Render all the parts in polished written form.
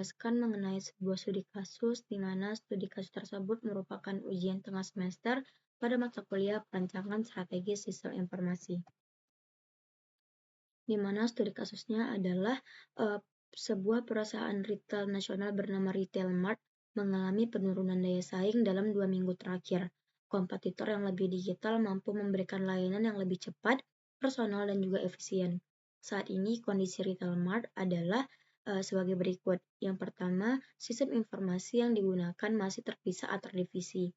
Jelaskan mengenai sebuah studi kasus di mana studi kasus tersebut merupakan ujian tengah semester pada mata kuliah perancangan strategi sistem informasi. Di mana studi kasusnya adalah sebuah perusahaan retail nasional bernama Retail Mart mengalami penurunan daya saing dalam 2 minggu terakhir. Kompetitor yang lebih digital mampu memberikan layanan yang lebih cepat, personal, dan juga efisien. Saat ini kondisi Retail Mart adalah sebagai berikut. Yang pertama, sistem informasi yang digunakan masih terpisah antar divisi.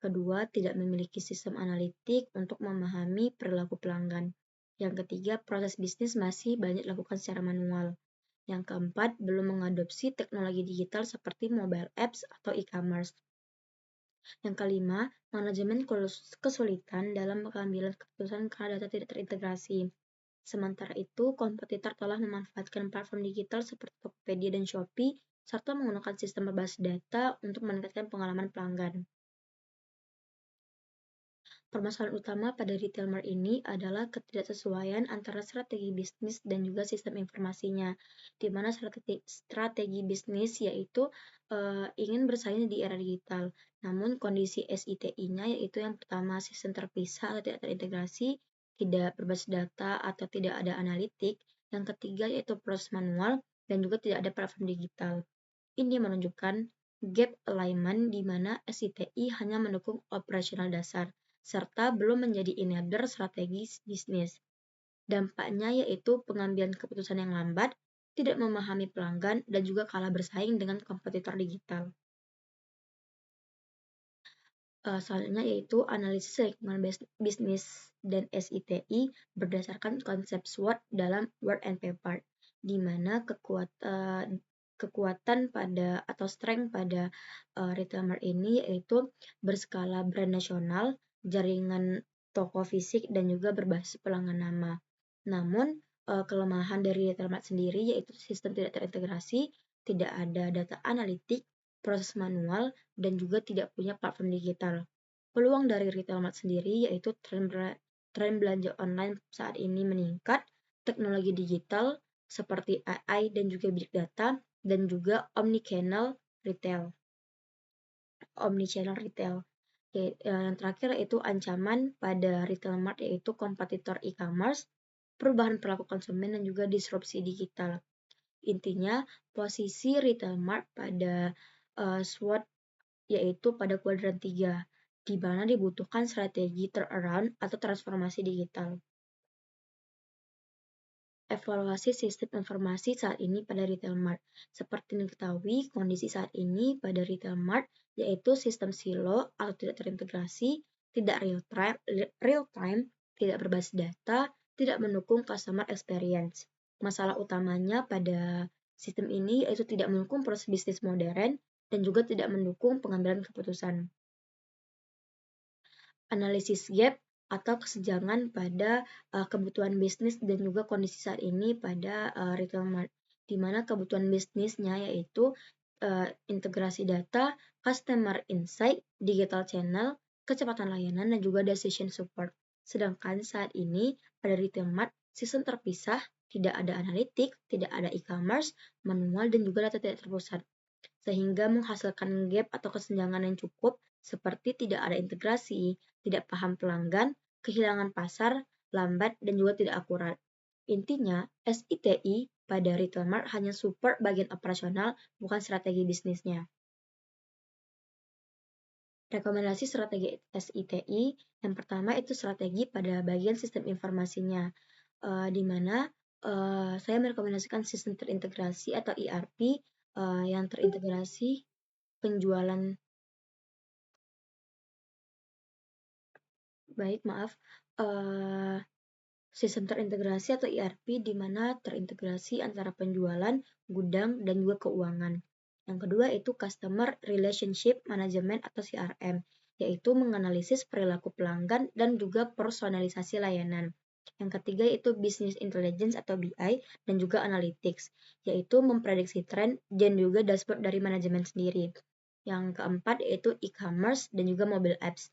Kedua, tidak memiliki sistem analitik untuk memahami perilaku pelanggan. Yang ketiga, proses bisnis masih banyak dilakukan secara manual. Yang keempat, belum mengadopsi teknologi digital seperti mobile apps atau e-commerce. Yang kelima, manajemen kesulitan dalam pengambilan keputusan karena data tidak terintegrasi. Sementara itu, kompetitor telah memanfaatkan platform digital seperti Tokopedia dan Shopee, serta menggunakan sistem berbasis data untuk meningkatkan pengalaman pelanggan. Permasalahan utama pada retail mart ini adalah ketidaksesuaian antara strategi bisnis dan juga sistem informasinya, di mana strategi bisnis yaitu ingin bersaing di era digital. Namun kondisi SITI-nya yaitu yang pertama sistem terpisah atau tidak terintegrasi, tidak berbasis data atau tidak ada analitik. Yang ketiga yaitu proses manual dan juga tidak ada platform digital. Ini menunjukkan gap alignment di mana SITI hanya mendukung operasional dasar, serta belum menjadi enabler strategis bisnis. Dampaknya yaitu pengambilan keputusan yang lambat, tidak memahami pelanggan, dan juga kalah bersaing dengan kompetitor digital. Selanjutnya yaitu analisis lingkungan bisnis dan SITI berdasarkan konsep SWOT dalam Word and Paper, di mana kekuatan pada atau strength pada retail mart ini yaitu berskala brand nasional, jaringan toko fisik, dan juga berbasis pelanggan nama. Namun kelemahan dari retail mart sendiri yaitu sistem tidak terintegrasi, tidak ada data analitik, proses manual, dan juga tidak punya platform digital. Peluang dari retail mart sendiri yaitu tren belanja online saat ini meningkat, teknologi digital seperti AI dan juga big data, dan juga omnichannel retail. Yang terakhir yaitu ancaman pada retail mart yaitu kompetitor e-commerce, perubahan perilaku konsumen, dan juga disrupsi digital. Intinya, posisi retail mart pada SWOT yaitu pada kuadran 3, di mana dibutuhkan strategi turnaround atau transformasi digital. Evaluasi sistem informasi saat ini pada retail mart. Seperti diketahui, kondisi saat ini pada retail mart yaitu sistem silo atau tidak terintegrasi, tidak real time, tidak berbasis data, tidak mendukung customer experience. Masalah utamanya pada sistem ini yaitu tidak mendukung proses bisnis modern dan juga tidak mendukung pengambilan keputusan. Analisis gap atau kesenjangan pada kebutuhan bisnis dan juga kondisi saat ini pada retail mart, di mana kebutuhan bisnisnya yaitu integrasi data, customer insight, digital channel, kecepatan layanan, dan juga decision support. Sedangkan saat ini pada retail mart, sistem terpisah, tidak ada analitik, tidak ada e-commerce, manual, dan juga data tidak terpusat, sehingga menghasilkan gap atau kesenjangan yang cukup seperti tidak ada integrasi, tidak paham pelanggan, kehilangan pasar, lambat, dan juga tidak akurat. Intinya, SITI pada retail mart hanya support bagian operasional, bukan strategi bisnisnya. Rekomendasi strategi SITI, yang pertama itu strategi pada bagian sistem informasinya, di mana saya merekomendasikan sistem terintegrasi atau ERP yang terintegrasi penjualan. Sistem terintegrasi atau ERP di mana terintegrasi antara penjualan, gudang, dan juga keuangan. Yang kedua itu Customer Relationship Management atau CRM, yaitu menganalisis perilaku pelanggan dan juga personalisasi layanan. Yang ketiga itu Business Intelligence atau BI dan juga Analytics, yaitu memprediksi tren dan juga dashboard dari manajemen sendiri. Yang keempat yaitu e-commerce dan juga mobile apps,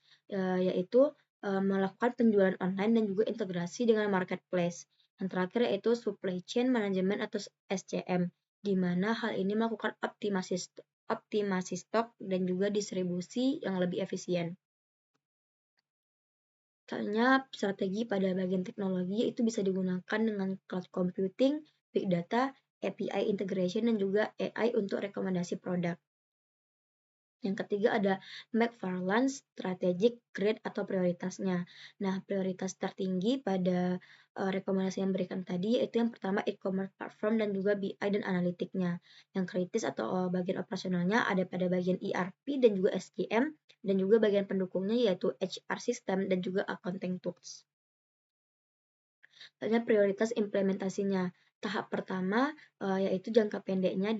yaitu melakukan penjualan online dan juga integrasi dengan marketplace. Yang terakhir yaitu supply chain management atau SCM, di mana hal ini melakukan optimasi stok dan juga distribusi yang lebih efisien. Misalnya strategi pada bagian teknologi itu bisa digunakan dengan cloud computing, big data, API integration, dan juga AI untuk rekomendasi produk. Yang ketiga ada McFarland Strategic Grade atau prioritasnya. Nah, prioritas tertinggi pada rekomendasi yang berikan tadi yaitu yang pertama e-commerce platform dan juga BI dan analitiknya. Yang kritis atau bagian operasionalnya ada pada bagian ERP dan juga SCM dan juga bagian pendukungnya yaitu HR system dan juga accounting tools. Selanjutnya prioritas implementasinya. Tahap pertama yaitu jangka pendeknya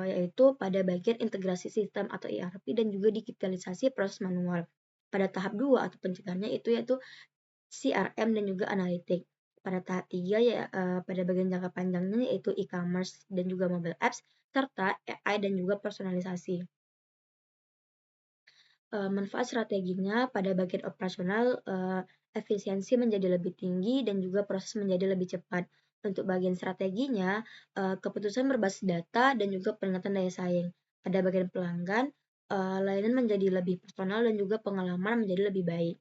yaitu pada bagian integrasi sistem atau ERP dan juga digitalisasi proses manual. Pada tahap 2 atau pencegahannya itu yaitu CRM dan juga analitik. Pada tahap 3 ya pada bagian jangka panjangnya yaitu e-commerce dan juga mobile apps serta AI dan juga personalisasi. Manfaat strateginya pada bagian operasional efisiensi menjadi lebih tinggi dan juga proses menjadi lebih cepat. Untuk bagian strateginya, keputusan berbasis data dan juga peningkatan daya saing. Pada bagian pelanggan, layanan menjadi lebih personal dan juga pengalaman menjadi lebih baik.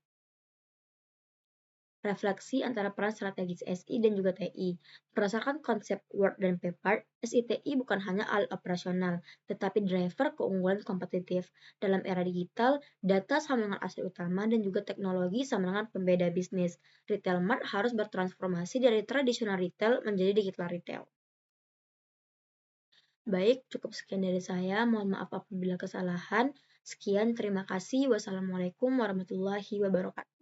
Refleksi antara peran strategis SI dan juga TI. Berdasarkan konsep Word dan Paper, SITI bukan hanya alat operasional, tetapi driver keunggulan kompetitif. Dalam era digital, data sama dengan aset utama dan juga teknologi sama dengan pembeda bisnis. Retail Mart harus bertransformasi dari tradisional retail menjadi digital retail. Baik, cukup sekian dari saya. Mohon maaf apabila kesalahan. Sekian, terima kasih. Wassalamualaikum warahmatullahi wabarakatuh.